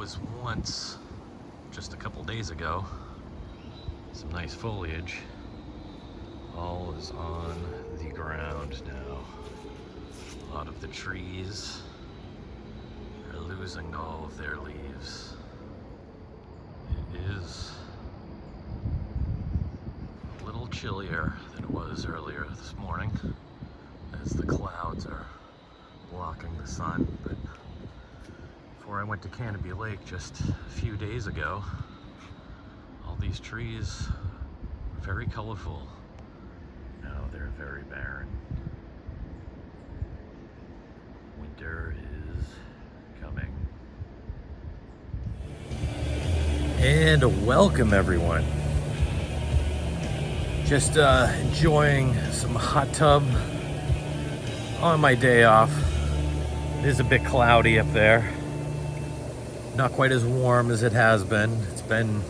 was once, just a couple days ago. Some nice foliage. All is on the ground now. A lot of the trees are losing all of their leaves. It is a little chillier than it was earlier this morning, as the clouds are blocking the sun. But before I went to Canopy Lake just a few days ago, all these trees were very colorful. Now they're very barren. Winter is coming. And welcome everyone. Just enjoying some hot tub on my day off. It is a bit cloudy up there. Not quite as warm as it has been. It's been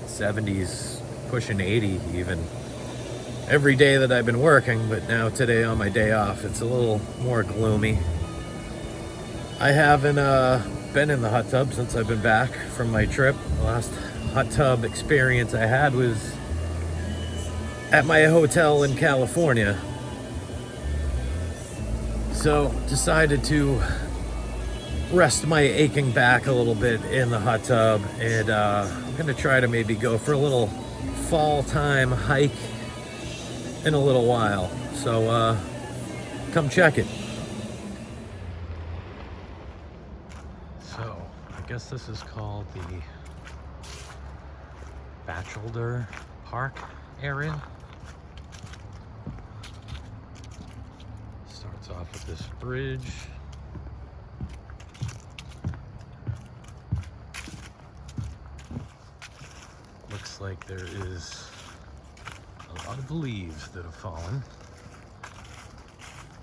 70s, pushing 80 even, every day that I've been working, but now today on my day off, it's a little more gloomy. I haven't been in the hot tub since I've been back from my trip. The last hot tub experience I had was at my hotel in California. So decided to rest my aching back a little bit in the hot tub, and I'm gonna try to maybe go for a little fall time hike in a little while. So come check it. So I guess this is called the Batchelder Park area. Starts off with this bridge. Looks like there is a lot of leaves that have fallen,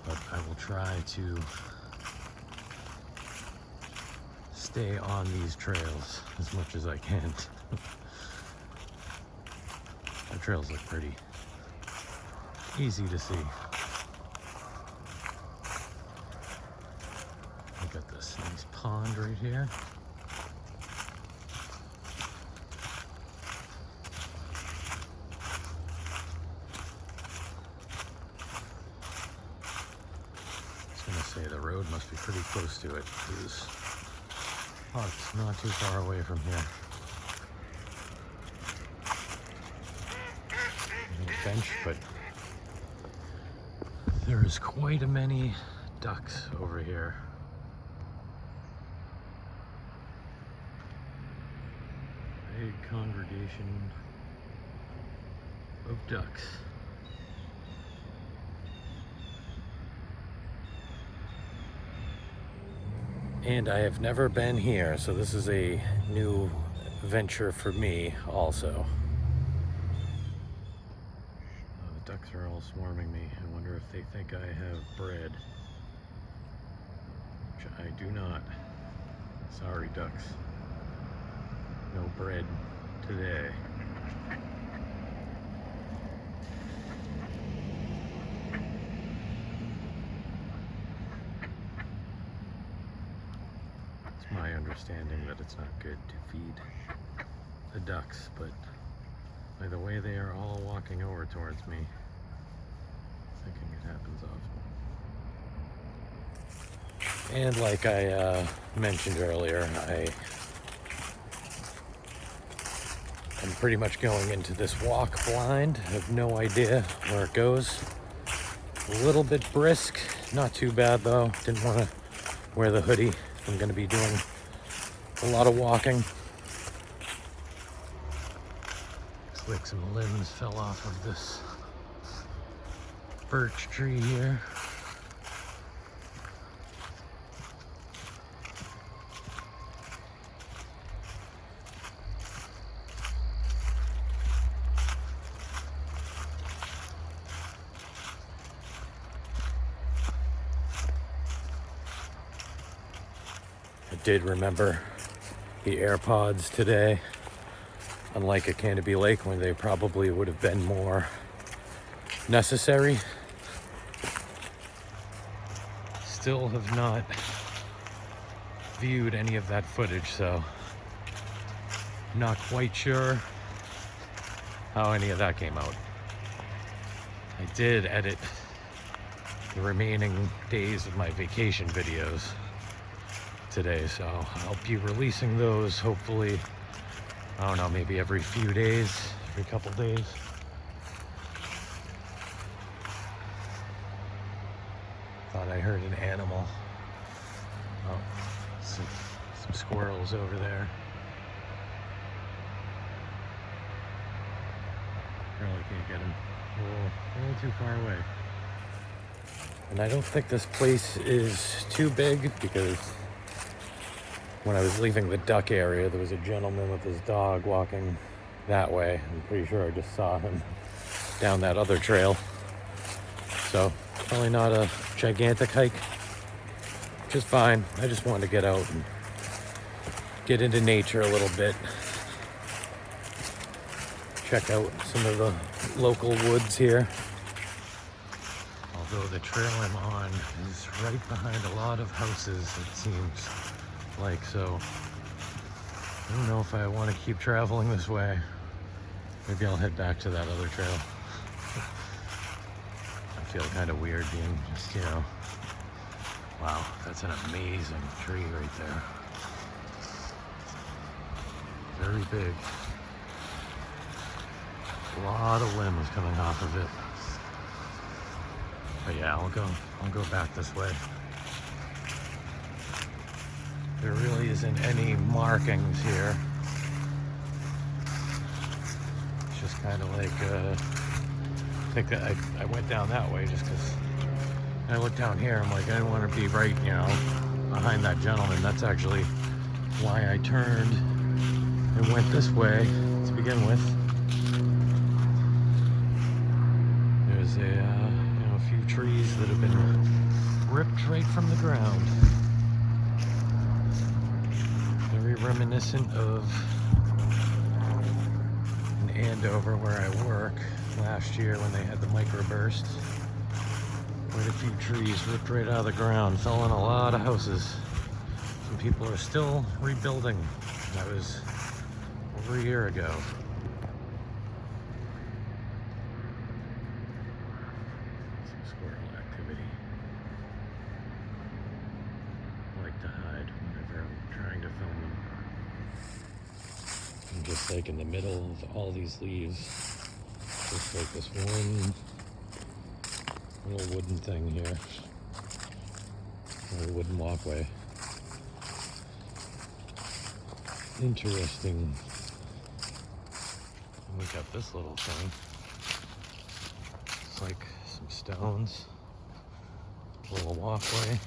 but I will try to stay on these trails as much as I can. The trails look pretty easy to see. Look at this nice pond right here. Say the road must be pretty close to it, because park's not too far away from here. A bench, but there's quite a many ducks over here. Big congregation of ducks. And I have never been here, so this is a new venture for me also. Oh, the ducks are all swarming me. I wonder if they think I have bread. Which I do not. Sorry, ducks. No bread today. My understanding that it's not good to feed the ducks, but by the way they are all walking over towards me, thinking it happens often. And like I mentioned earlier, I'm pretty much going into this walk blind. I have no idea where it goes. A little bit brisk, not too bad though. Didn't want to wear the hoodie. I'm going to be doing a lot of walking. Looks like some limbs fell off of this birch tree here. I did remember the AirPods today, unlike at Canopy Lake when they probably would have been more necessary. Still have not viewed any of that footage, so I'm not quite sure how any of that came out. I did edit the remaining days of my vacation videos today, so I'll be releasing those hopefully, I don't know, maybe every few days, every couple days. Thought I heard an animal. Oh, some squirrels over there. Really can't get them. A little too far away. And I don't think this place is too big, because when I was leaving the duck area, there was a gentleman with his dog walking that way. I'm pretty sure I just saw him down that other trail. So probably not a gigantic hike, which is fine. I just wanted to get out and get into nature a little bit. Check out some of the local woods here. Although the trail I'm on is right behind a lot of houses, it seems like, so I don't know if I want to keep traveling this way. Maybe I'll head back to that other trail. I feel kind of weird being just, wow, that's an amazing tree right there. Very big. A lot of limbs coming off of it. But yeah, I'll go back this way. There really isn't any markings here. It's just kind of like, I think that I went down that way just because I looked down here. I'm like, I didn't want to be right, behind that gentleman. That's actually why I turned and went this way to begin with. There's a few trees that have been ripped right from the ground. Very reminiscent of in Andover where I work last year when they had the microburst. Quite a few trees ripped right out of the ground, fell in a lot of houses. Some people are still rebuilding. That was over a year ago. Some squirrel activity. I like to hide whenever I'm trying to film them. I'm just like in the middle of all these leaves. Just like this one little wooden thing here. A little wooden walkway. Interesting. And we got this little thing. It's like some stones. A little walkway.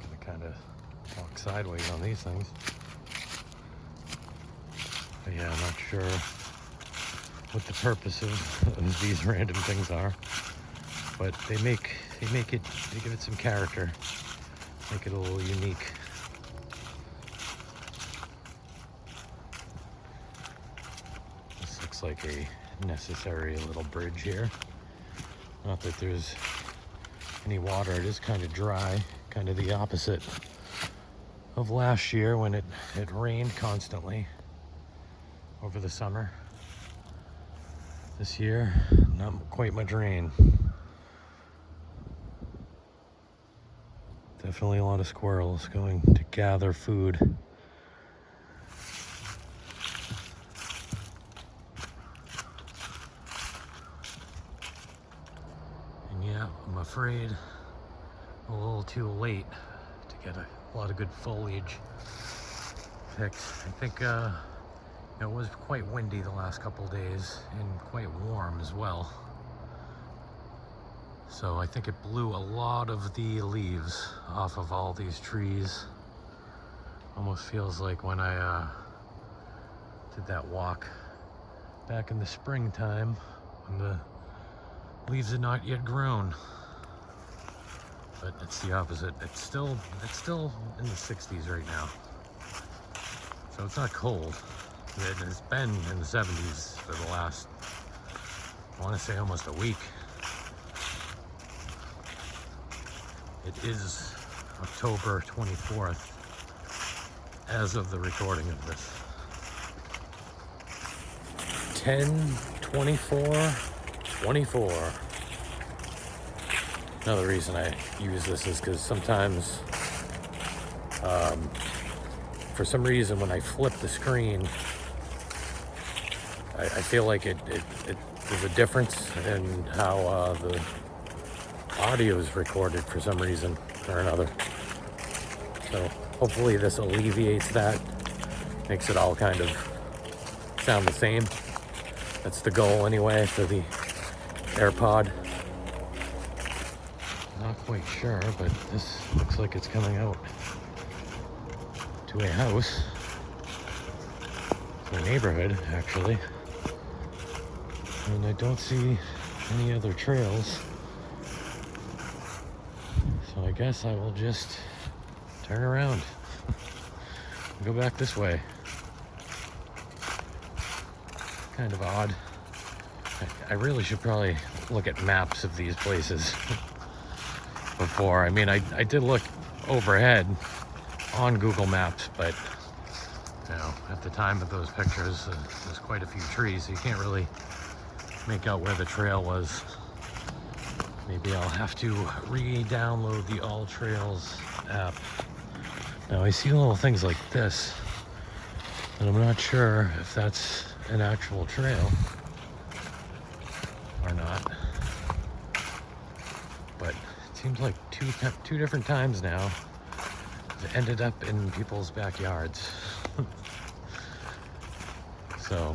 Gonna kind of walk sideways on these things. But yeah, I'm not sure what the purpose of these random things are, but they give it some character, make it a little unique. This looks like a necessary little bridge here. Not that there's any water, it is kind of dry, kind of the opposite of last year when it rained constantly over the summer. This year, not quite much rain. Definitely a lot of squirrels going to gather food. And yeah, I'm afraid a little too late to get a lot of good foliage picked. I think it was quite windy the last couple of days and quite warm as well. So I think it blew a lot of the leaves off of all these trees. Almost feels like when I did that walk back in the springtime when the leaves had not yet grown. But it's the opposite. It's still in the 60s right now. So it's not cold. It has been in the 70s for the last, I want to say almost a week. It is October 24th as of the recording of this. 10/24/24. Another reason I use this is because sometimes, for some reason, when I flip the screen, I feel like there's a difference in how the audio is recorded for some reason or another. So hopefully this alleviates that, makes it all kind of sound the same. That's the goal anyway for the AirPod. Not quite sure, but this looks like it's coming out to a house, to a neighborhood actually. And I don't see any other trails. So I guess I will just turn around and go back this way. Kind of odd. I really should probably look at maps of these places before. I mean, I did look overhead on Google Maps, but you know, at the time of those pictures, there's quite a few trees, so you can't really make out where the trail was. Maybe I'll have to re-download the All Trails app. Now I see little things like this, and I'm not sure if that's an actual trail or not. But it seems like two different times now it ended up in people's backyards. So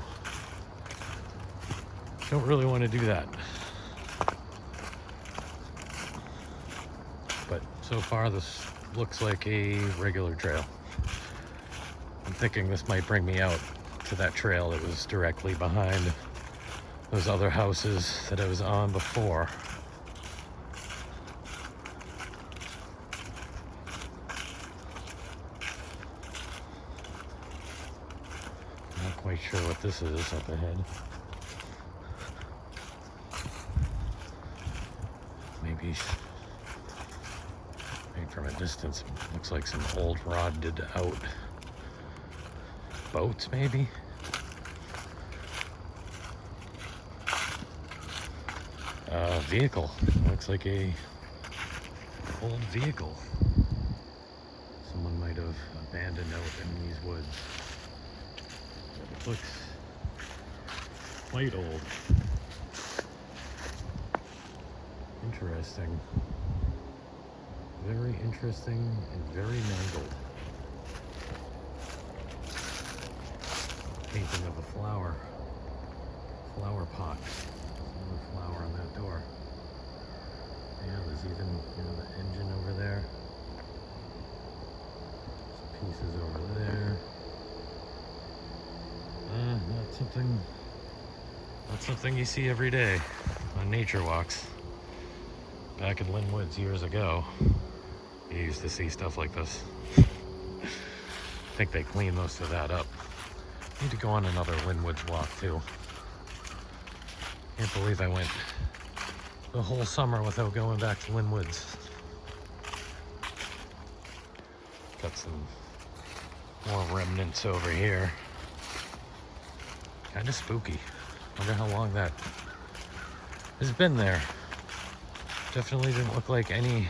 don't really want to do that. But so far this looks like a regular trail. I'm thinking this might bring me out to that trail that was directly behind those other houses that I was on before. Not quite sure what this is up ahead. Maybe from a distance, it looks like some old rotted out boats, maybe. Vehicle. Looks like a old vehicle. Someone might have abandoned out in these woods. It looks quite old. Interesting. Very interesting and very mangled. Painting of a flower pot. Another flower on that door. Yeah, there's even, you know, the engine over there. Some pieces over there. Not something you see every day on nature walks. Back in Lynn Woods years ago, you used to see stuff like this. I think they cleaned most of that up. Need to go on another Lynn Woods walk too. Can't believe I went the whole summer without going back to Lynn Woods. Got some more remnants over here. Kind of spooky. Wonder how long that has been there. Definitely didn't look like any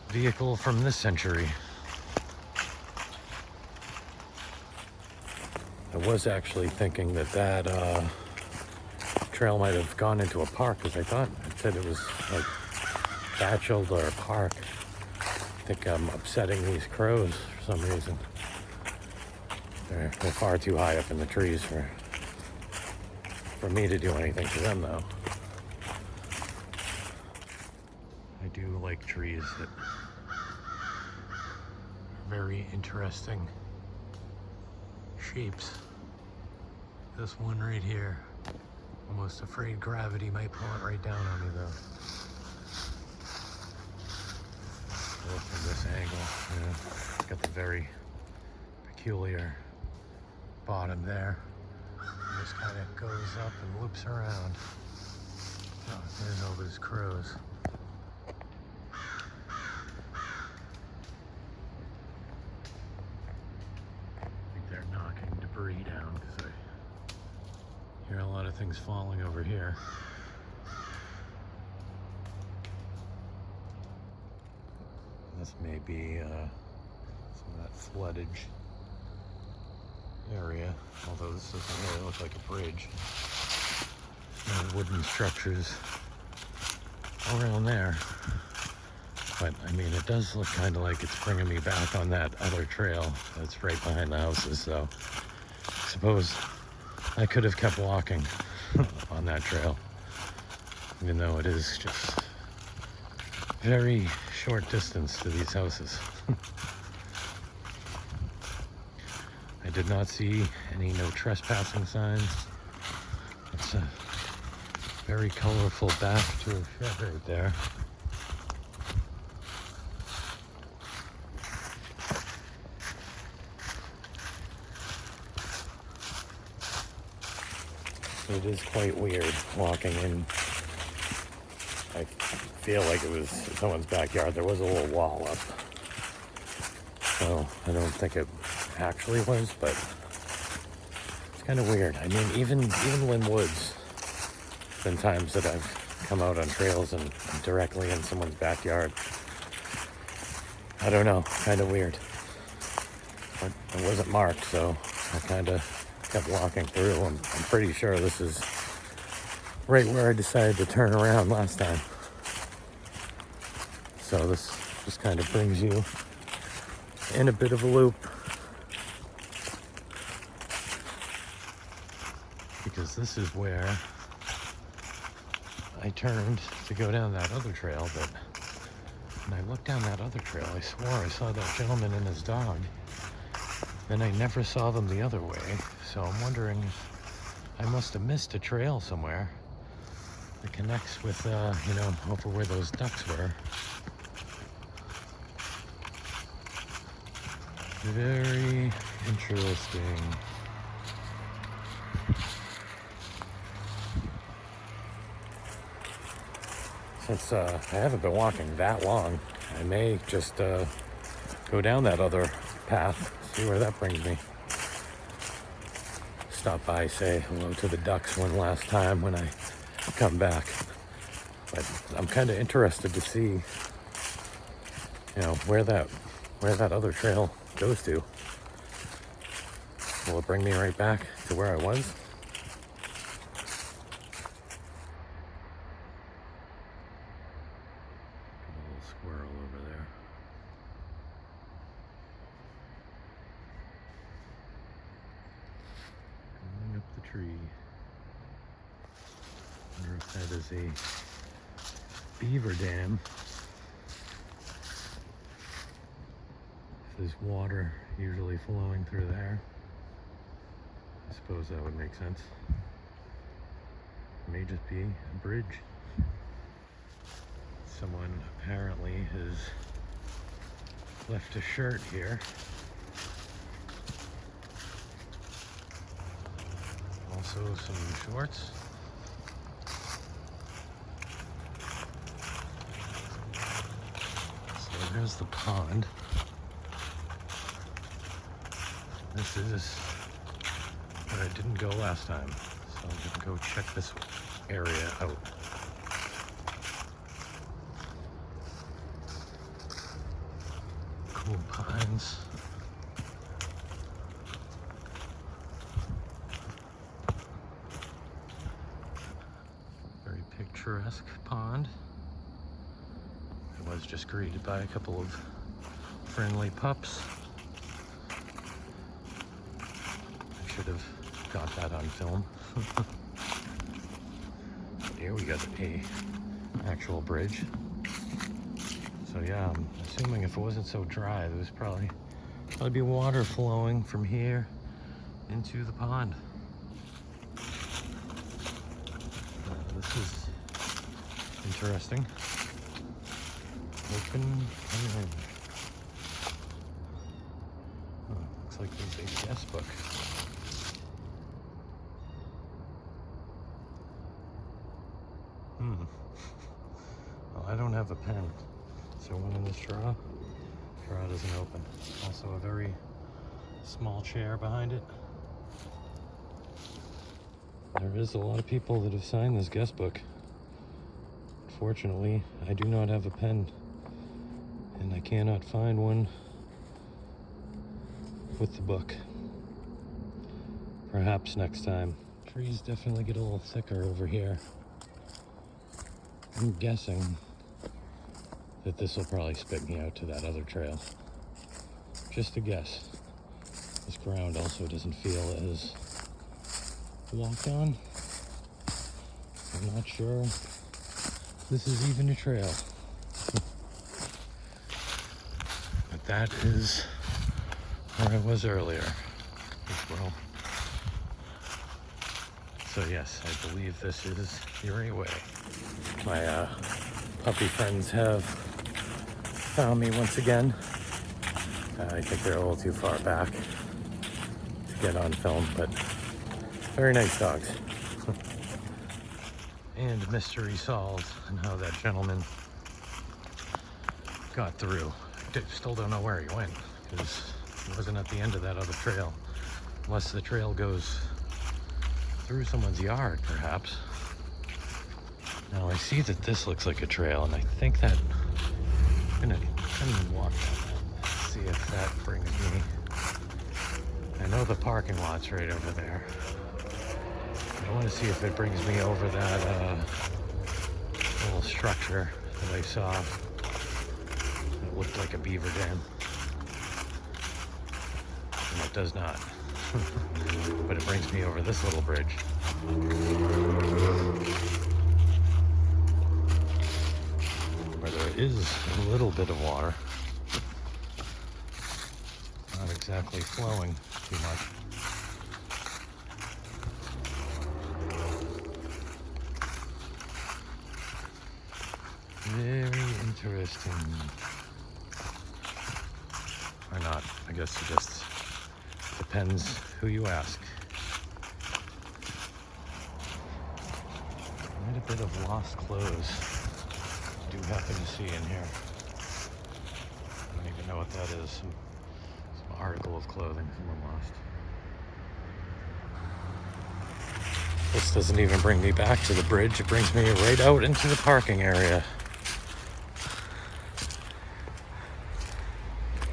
vehicle from this century. I was actually thinking that trail might have gone into a park, because I thought it said it was like Batchelder Park. I think I'm upsetting these crows for some reason. They're far too high up in the trees for me to do anything to them, though. I do like trees that are very interesting shapes. This one right here, almost afraid gravity might pull it right down on me, though. Look from this angle, yeah, it's got the very peculiar bottom there. It just kind of goes up and loops around. Oh, there's all those crows. Something's falling over here. This may be some of that floodage area, although this doesn't really look like a bridge. No wooden structures around there. But, I mean, it does look kind of like it's bringing me back on that other trail that's right behind the houses, so I suppose I could have kept walking on that trail, even though it is just very short distance to these houses. I did not see any no trespassing signs. It's a very colorful back to a shed right there. It is quite weird walking in. I feel like it was someone's backyard. There was a little wall up. So I don't think it actually was, but it's kind of weird. I mean, even when woods, been times that I've come out on trails and directly in someone's backyard. I don't know, kind of weird. But it wasn't marked, so I kind of kept walking through. I'm pretty sure this is right where I decided to turn around last time. So this just kind of brings you in a bit of a loop, because this is where I turned to go down that other trail. But when I looked down that other trail, I swore I saw that gentleman and his dog. Then I never saw them the other way, so I'm wondering if I must have missed a trail somewhere that connects with, over where those ducks were. Very interesting. Since I haven't been walking that long, I may just go down that other path, see where that brings me. Stop by, say hello to the ducks one last time when I come back. But I'm kind of interested to see, where that other trail goes to. Will it bring me right back to where I was? A little squirrel over there. Coming up the tree. I wonder if that is a beaver dam. There's water usually flowing through there. I suppose that would make sense. It may just be a bridge. Someone apparently has left a shirt here. Also some shorts. So there's the pond. This is where I didn't go last time, so I'm gonna go check this area out. Cool pines. Very picturesque pond. I was just greeted by a couple of friendly pups. Should have got that on film. Here we got a actual bridge. So yeah, I'm assuming if it wasn't so dry, there was probably be water flowing from here into the pond. This is interesting. Open. Looks like there's a guest book. Well, I don't have a pen, so one in this drawer doesn't open. Also a very small chair behind it. There is a lot of people that have signed this guest book. Unfortunately, I do not have a pen, and I cannot find one with the book. Perhaps next time. Trees definitely get a little thicker over here. I'm guessing that this will probably spit me out to that other trail. Just a guess. This ground also doesn't feel as walked on. I'm not sure this is even a trail. But that is where I was earlier as well. So yes, I believe this is Erie Way. My puppy friends have found me once again. I think they're a little too far back to get on film, but very nice dogs. And mystery solved on how that gentleman got through. I still don't know where he went, because he wasn't at the end of that other trail. Unless the trail goes through someone's yard, perhaps. Now I see that this looks like a trail, and I think that I'm gonna walk down that, see if that brings me. I know the parking lot's right over there. I want to see if it brings me over that little structure that I saw. It looked like a beaver dam, and it does not. But it brings me over this little bridge. Where there is a little bit of water. Not exactly flowing too much. Very interesting. Or not. I guess it just depends who you ask. Quite a bit of lost clothes I do happen to see in here. I don't even know what that is. Some article of clothing someone lost. This doesn't even bring me back to the bridge. It brings me right out into the parking area.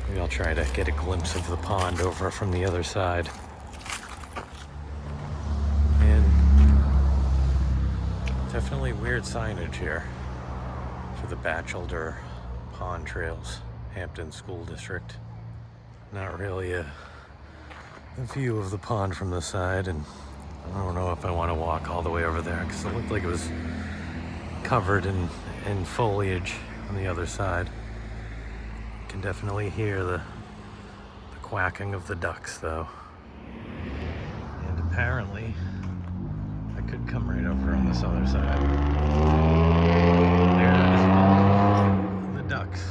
Maybe I'll try to get a glimpse of the pond over from the other side. And definitely weird signage here for the Batchelder Pond Trails, Hampton School District. Not really a view of the pond from the side, and I don't know if I want to walk all the way over there because it looked like it was covered in foliage on the other side. You can definitely hear the quacking of the ducks though. And apparently I could come right over on this other side. There's the ducks.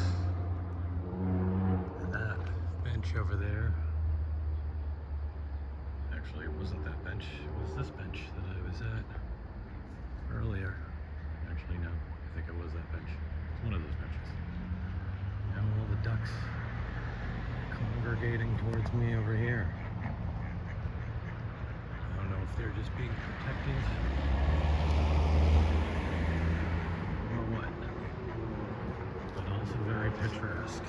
And that bench over there. Actually, it wasn't that bench. It was this bench that I was at earlier. Actually, no. I think it was that bench. It's one of those benches. And all the ducks congregating towards me over here. I don't know if they're just being protective or what. But also very picturesque.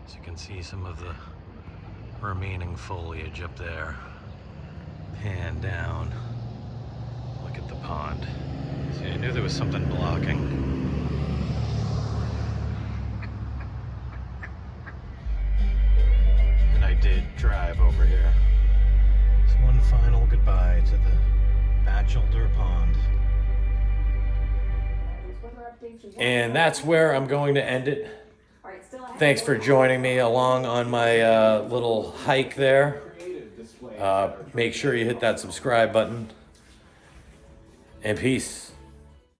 As you can see some of the remaining foliage up there. Pan down. Look at the pond. See, I knew there was something blocking. And I did drive over here. It's one final goodbye to the Batchelder Pond. And that's where I'm going to end it. Thanks for joining me along on my little hike there. Make sure you hit that subscribe button. And peace.